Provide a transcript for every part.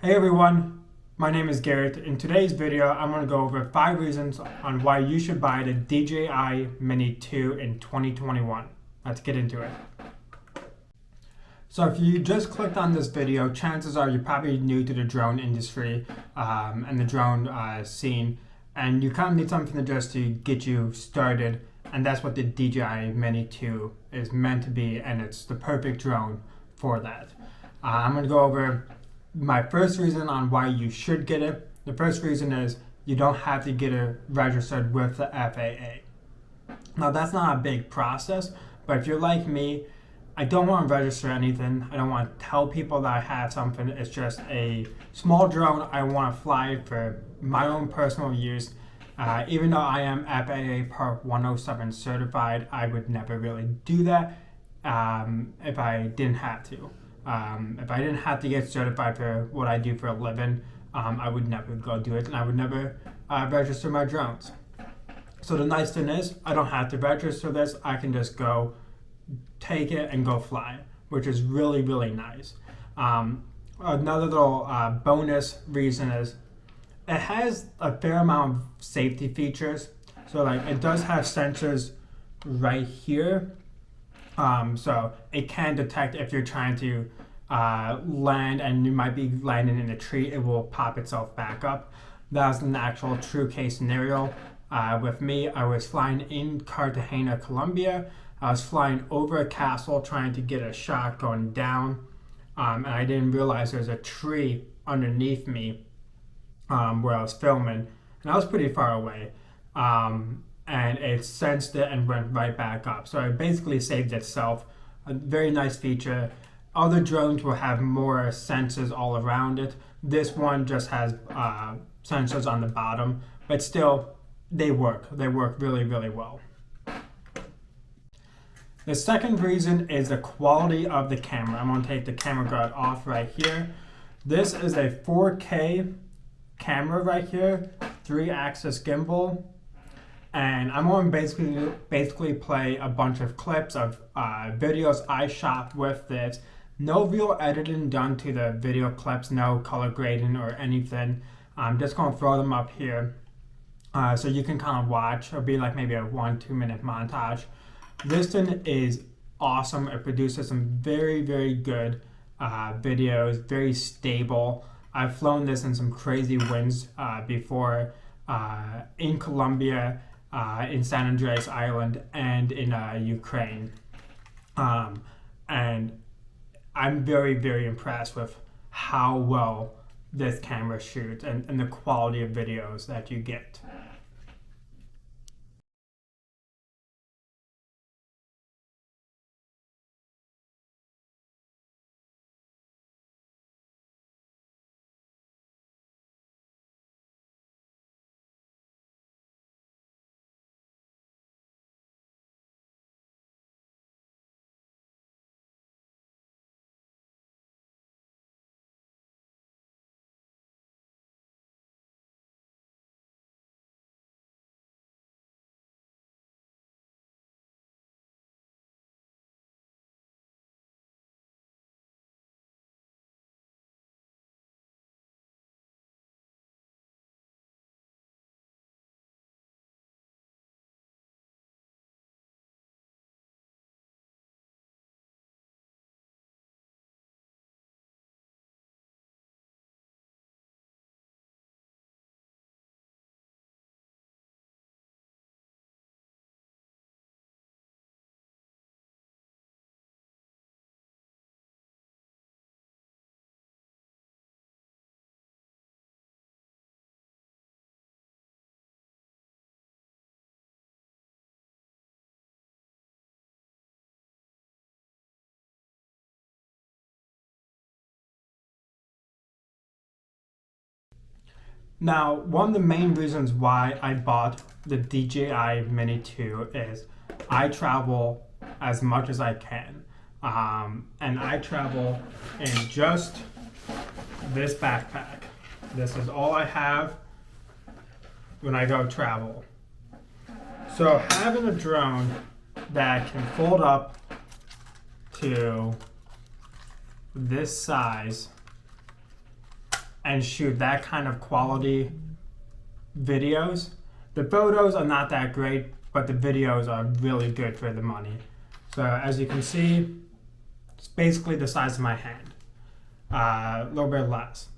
Hey everyone, my name is Garrett. In today's video, I'm going to go over 5 reasons on why you should buy the DJI Mini 2 in 2021. Let's get into it. So if you just clicked on this video, chances are you're probably new to the drone industry and the drone scene, and you kind of need something just to get you started, and that's what the DJI Mini 2 is meant to be, and it's the perfect drone for that. I'm going to go over my first reason on why you should get it. The first reason is you don't have to get it registered with the FAA. Now that's not a big process, but if you're like me, I don't want to register anything. I don't want to tell people that I have something. It's just a small drone. I want to fly it for my own personal use. Even though I am FAA Part 107 certified, I would never really do that if I didn't have to. If I didn't have to get certified for what I do for a living, I would never go do it, and I would never register my drones. So the nice thing is, I don't have to register this. I can just go take it and go fly, which is really, really nice. Another little bonus reason is it has a fair amount of safety features. So like it does have sensors right here. So it can detect if you're trying to land and you might be landing in a tree, it will pop itself back up. That was an actual true case scenario. With me, I was flying in Cartagena, Colombia. I was flying over a castle trying to get a shot going down, and I didn't realize there was a tree underneath me where I was filming, and I was pretty far away. And it sensed it and went right back up. So it basically saved itself. A very nice feature. Other drones will have more sensors all around it. This one just has sensors on the bottom, but still, they work. They work really, really well. The second reason is the quality of the camera. I'm going to take the camera guard off right here. This is a 4K camera right here, 3-axis gimbal. And I'm going to basically play a bunch of clips of videos I shot with this. No real editing done to the video clips, no color grading or anything. I'm just going to throw them up here so you can kind of watch. It'll be like maybe a 1-2 minute montage. This thing is awesome. It produces some very, very good videos, very stable. I've flown this in some crazy winds before in Colombia, in San Andreas Island, and in Ukraine. And I'm very, very impressed with how well this camera shoots and the quality of videos that you get. Now, one of the main reasons why I bought the DJI Mini 2 is I travel as much as I can. And I travel in just this backpack. This is all I have when I go travel. So having a drone that can fold up to this size and shoot that kind of quality videos. The photos are not that great, but the videos are really good for the money. So as you can see, it's basically the size of my hand, a little bit less.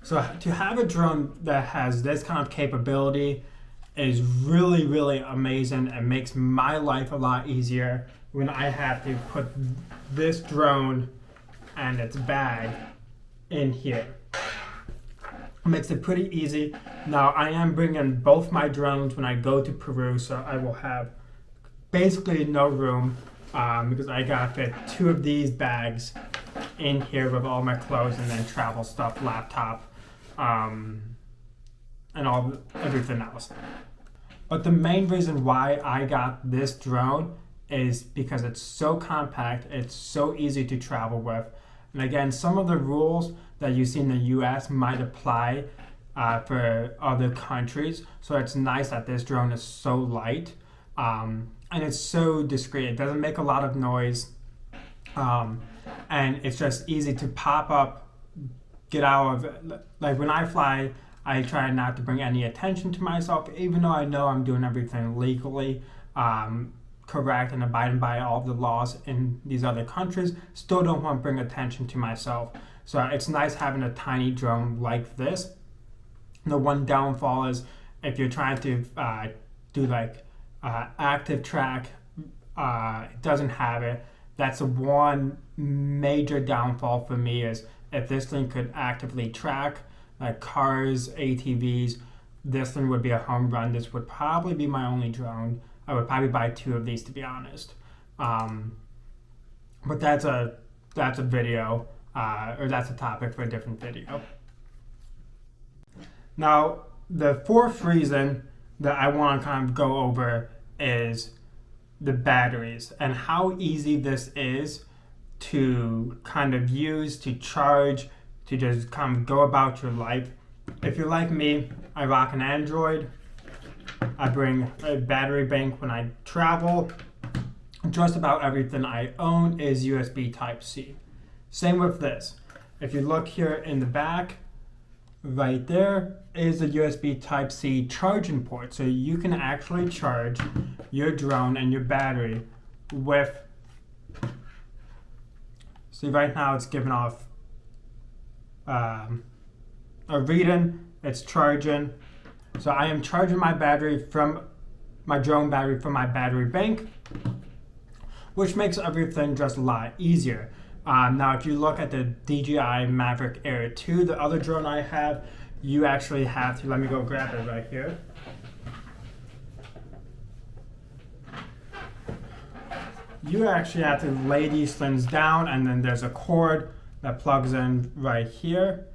So to have a drone that has this kind of capability is really, really amazing. It makes my life a lot easier when I have to put this drone and its bag in here. It makes it pretty easy. Now I am bringing both my drones when I go to Peru, so I will have basically no room because I got to fit 2 of these bags in here with all my clothes and then travel stuff, laptop, and everything else. But the main reason why I got this drone is because it's so compact, it's so easy to travel with. And again, some of the rules that you see in the US might apply for other countries. So it's nice that this drone is so light and it's so discreet. It doesn't make a lot of noise. And it's just easy to pop up, get out of it. Like when I fly, I try not to bring any attention to myself, even though I know I'm doing everything legally correct and abiding by all the laws in these other countries. Still don't want to bring attention to myself. So it's nice having a tiny drone like this. The one downfall is if you're trying to do like active track, it doesn't have it. That's the one major downfall for me, is if this thing could actively track like cars, ATVs, this thing would be a home run. This would probably be my only drone. I would probably buy 2 of these, to be honest. But that's a video, or that's a topic for a different video. Now, the 4th reason that I want to kind of go over is the batteries and how easy this is to kind of use, to charge, to just kind of go about your life. If you're like me, I rock an Android. I bring a battery bank when I travel. Just about everything I own is USB Type-C. Same with this. If you look here in the back, right there is a USB Type-C charging port. So you can actually charge your drone and your battery with, see right now it's giving off a reading, it's charging. So I am charging my battery from my drone battery from my battery bank, which makes everything just a lot easier. Now, if you look at the DJI Maverick Air 2, the other drone I have, you actually have to, let me go grab it right here. You actually have to lay these things down, and then there's a cord that plugs in right here,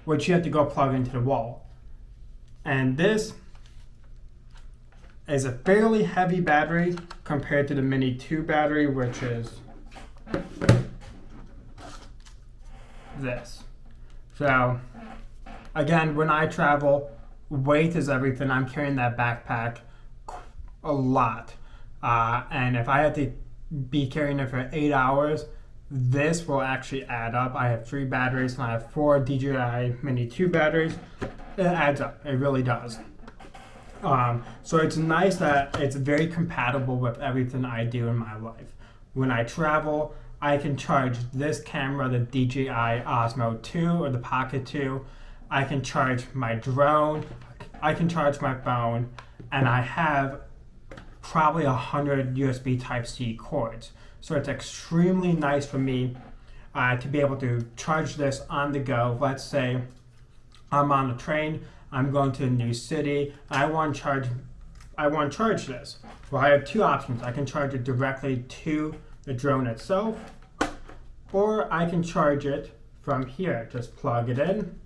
which you have to go plug into the wall. And this is a fairly heavy battery compared to the Mini 2 battery, which is this. So again, when I travel, weight is everything. I'm carrying that backpack a lot. And if I had to be carrying it for 8 hours, this will actually add up. I have 3 batteries and I have 4 DJI Mini 2 batteries. It adds up, it really does. So it's nice that it's very compatible with everything I do in my life. When I travel, I can charge this camera, the DJI Osmo 2 or the Pocket 2. I can charge my drone, I can charge my phone, and I have probably 100 USB Type-C cords. So it's extremely nice for me to be able to charge this on the go. Let's say I'm on a train, I'm going to a new city, I want to charge this. Well, I have 2 options. I can charge it directly to the drone itself, or I can charge it from here. Just plug it in,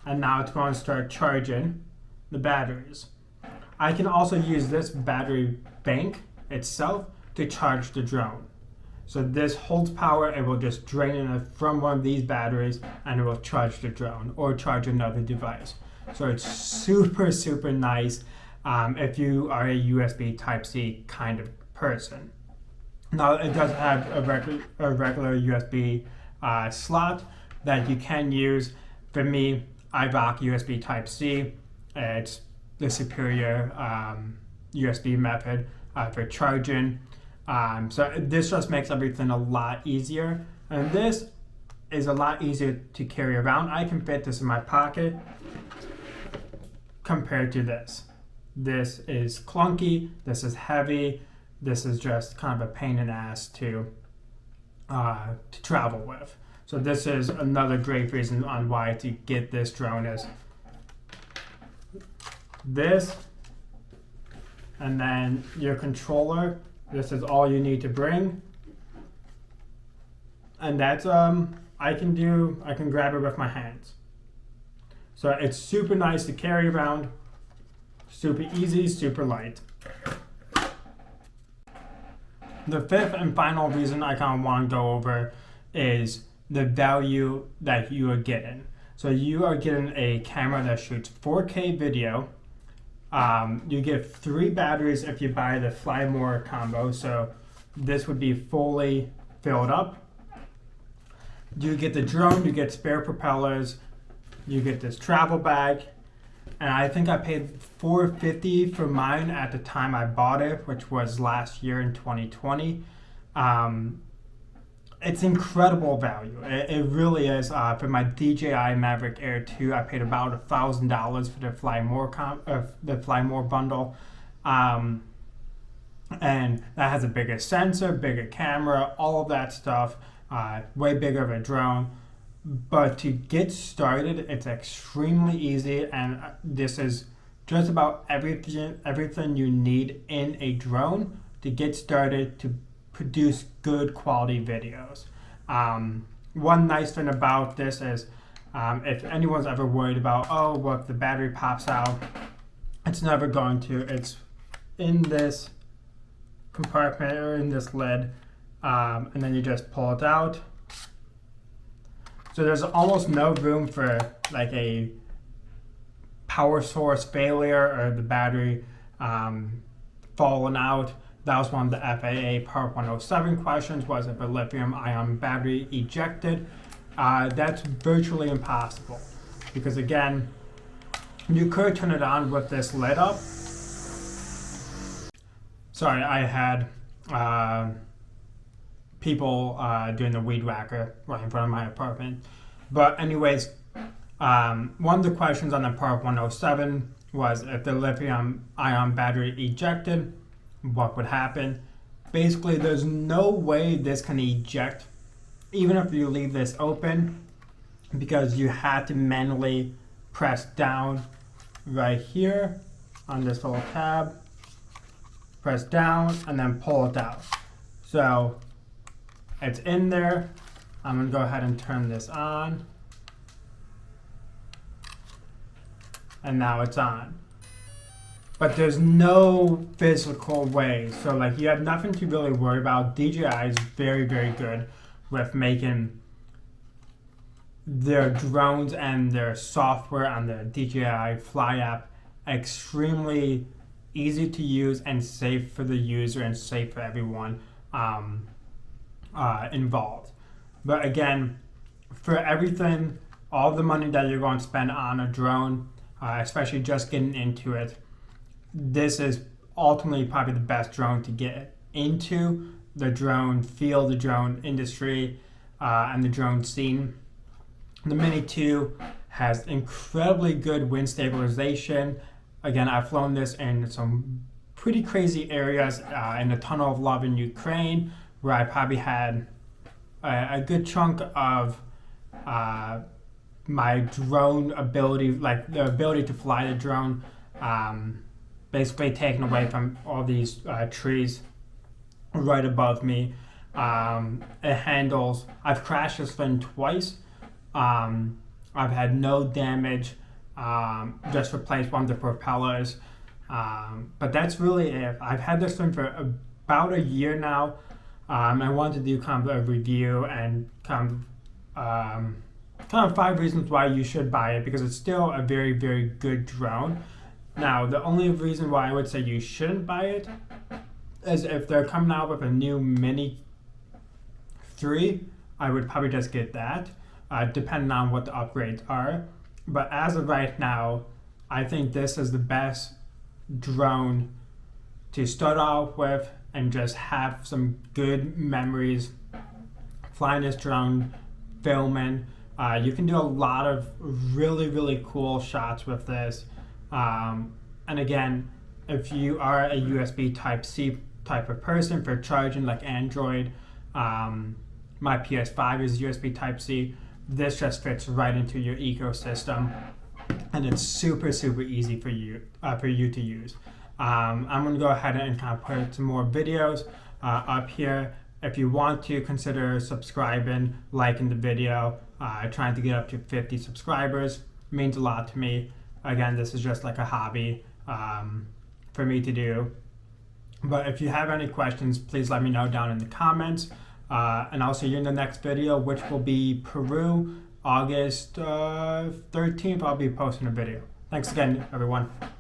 and now it's going to start charging the batteries. I can also use this battery bank itself to charge the drone. So this holds power, it will just drain it from one of these batteries and it will charge the drone or charge another device. So it's super, super nice if you are a USB Type-C kind of person. Now it does have a regular USB slot that you can use, For me, I rock USB Type-C. It's the superior USB method for charging. So this just makes everything a lot easier. And this is a lot easier to carry around. I can fit this in my pocket compared to this. This is clunky, this is heavy, this is just kind of a pain in the ass to travel with. So this is another great reason on why to get this drone is this, and then your controller. This is all you need to bring, and that's I can grab it with my hands. So it's super nice to carry around, super easy, super light. The fifth and final reason I kind of want to go over is the value that you are getting. So you are getting a camera that shoots 4K video. You get 3 batteries if you buy the Fly More combo. So this would be fully filled up. You get the drone, you get spare propellers, you get this travel bag, and I think I paid $450 for mine at the time I bought it, which was last year in 2020. It's incredible value. It really is. For my DJI Mavic Air 2, I paid about $1,000 for the Fly More bundle. And that has a bigger sensor, bigger camera, all of that stuff. Way bigger of a drone. But to get started, it's extremely easy, and this is just about everything you need in a drone to get started to produce good quality videos. One nice thing about this is if anyone's ever worried about, oh, well, if the battery pops out, it's never going to. It's in this compartment or in this lid, and then you just pull it out. So there's almost no room for like a power source failure or the battery falling out. That was one of the FAA Part 107 questions, was if a lithium-ion battery ejected. That's virtually impossible because, again, you could turn it on with this lid up. Sorry, I had people doing the weed whacker right in front of my apartment. But anyways, one of the questions on the Part 107 was if the lithium-ion battery ejected, what would happen? Basically, there's no way this can eject, even if you leave this open, because you had to manually press down right here on this little tab, press down, and then pull it out. So it's in there. I'm gonna go ahead and turn this on. And now it's on. But there's no physical way. So like you have nothing to really worry about. DJI is very, very good with making their drones and their software on the DJI Fly app extremely easy to use and safe for the user and safe for everyone involved. But again, for everything, all the money that you're going to spend on a drone, especially just getting into it, this is ultimately probably the best drone to get into the drone field, the drone industry, and the drone scene. The Mini 2 has incredibly good wind stabilization. Again, I've flown this in some pretty crazy areas in the Tunnel of Love in Ukraine, where I probably had a good chunk of my drone ability, like the ability to fly the drone, basically taken away from all these trees right above me. It handles, I've crashed this thing twice. I've had no damage, just replaced one of the propellers. But that's really it. I've had this thing for about a year now. I wanted to do kind of a review and kind of 5 reasons why you should buy it, because it's still a very, very good drone. Now, the only reason why I would say you shouldn't buy it is if they're coming out with a new Mini 3, I would probably just get that. depending on what the upgrades are. But as of right now, I think this is the best drone to start off with and just have some good memories flying this drone, filming. You can do a lot of really cool shots with this. And again, if you are a USB Type-C type of person for charging like Android, my PS5 is USB Type-C. This just fits right into your ecosystem, and it's super easy for you to use. I'm going to go ahead and kind of put some more videos up here. If you want to, consider subscribing, liking the video, trying to get up to 50 subscribers. It means a lot to me. Again, this is just like a hobby for me to do. But if you have any questions, please let me know down in the comments. And I'll see you in the next video, which will be Peru, August 13th. I'll be posting a video. Thanks again, everyone.